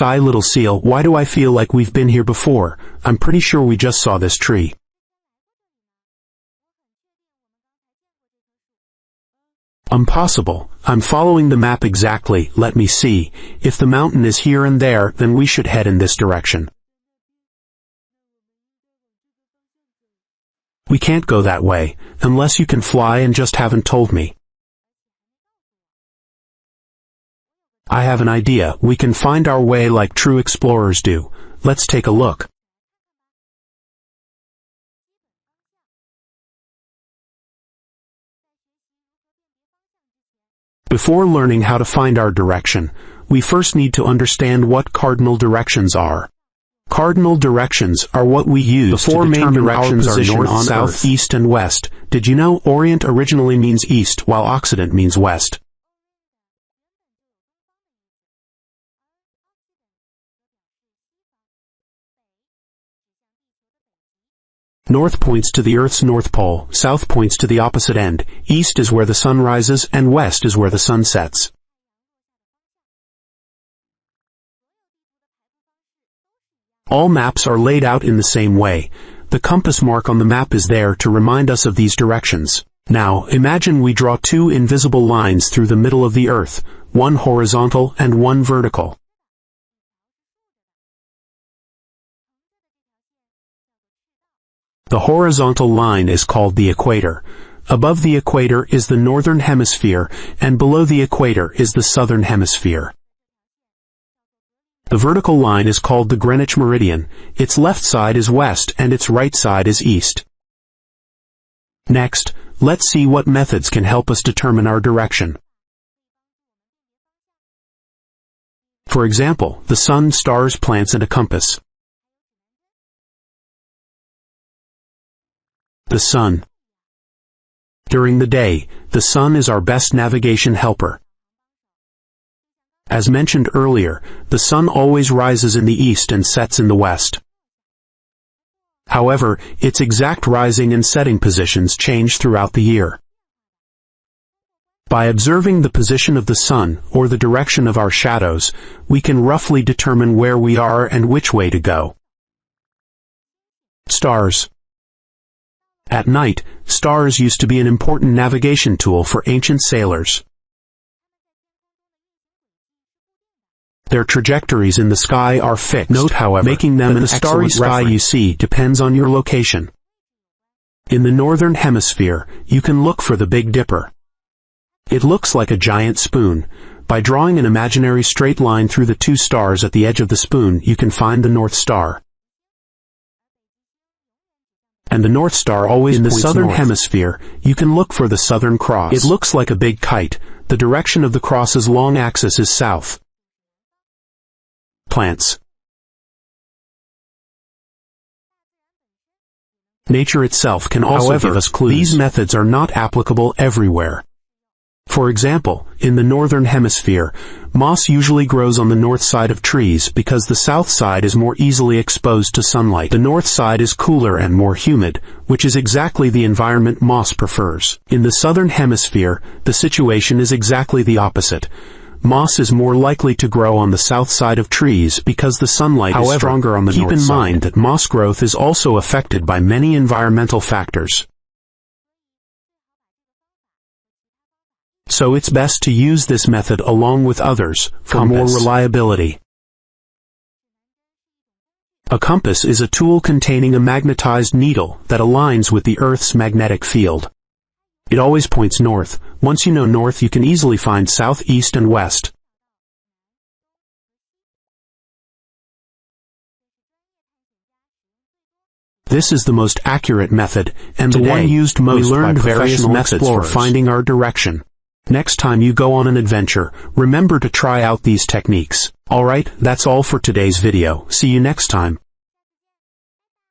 Sigh, little seal, why do I feel like we've been here before? I'm pretty sure we just saw this tree. Impossible. I'm following the map exactly. Let me see. If the mountain is here and there, then we should head in this direction. We can't go that way, unless you can fly and just haven't told me. I have an idea. We can find our way like true explorers do. Let's take a look. Before learning how to find our direction, we first need to understand what cardinal directions are. Cardinal directions are what we use to determine our position on south, east, and west. Did you know Orient originally means east, while Occident means west? North points to the Earth's North Pole, south points to the opposite end, east is where the sun rises, and west is where the sun sets. All maps are laid out in the same way. The compass mark on the map is there to remind us of these directions. Now, imagine we draw two invisible lines through the middle of the Earth, one horizontal and one vertical. The horizontal line is called the equator. Above the equator is the northern hemisphere, and below the equator is the southern hemisphere. The vertical line is called the Greenwich meridian. Its left side is west and its right side is east. Next, let's see what methods can help us determine our direction. For example, the sun, stars, plants, and a compass. The sun. During the day, the sun is our best navigation helper. As mentioned earlier, the sun always rises in the east and sets in the west. However, its exact rising and setting positions change throughout the year. By observing the position of the sun, or the direction of our shadows, we can roughly determine where we are and which way to go. Stars. At night, stars used to be an important navigation tool for ancient sailors. Their trajectories in the sky are fixed. Note, however, making them an starry sky you see depends on your location. In the northern hemisphere, you can look for the Big Dipper. It looks like a giant spoon. By drawing an imaginary straight line through the two stars at the edge of the spoon, you can find the North Star. And the North Star always points north. In the southern hemisphere, you can look for the Southern Cross. It looks like a big kite. The direction of the cross's long axis is south. Plants. Nature itself can also give us clues. These methods are not applicable everywhere. For example, in the northern hemisphere, moss usually grows on the north side of trees because the south side is more easily exposed to sunlight. The north side is cooler and more humid, which is exactly the environment moss prefers. In the southern hemisphere, the situation is exactly the opposite. Moss is more likely to grow on the south side of trees because the sunlight is stronger on the north side. Keep in mind that moss growth is also affected by many environmental factors. So it's best to use this method along with others for more reliability. A compass is a tool containing a magnetized needle that aligns with the Earth's magnetic field. It always points north. Once you know north, you can easily find south, east, and west. This is the most accurate method, and the one used most by various methods for finding our direction. Next time you go on an adventure, remember to try out these techniques. Alright, that's all for today's video. See you next time.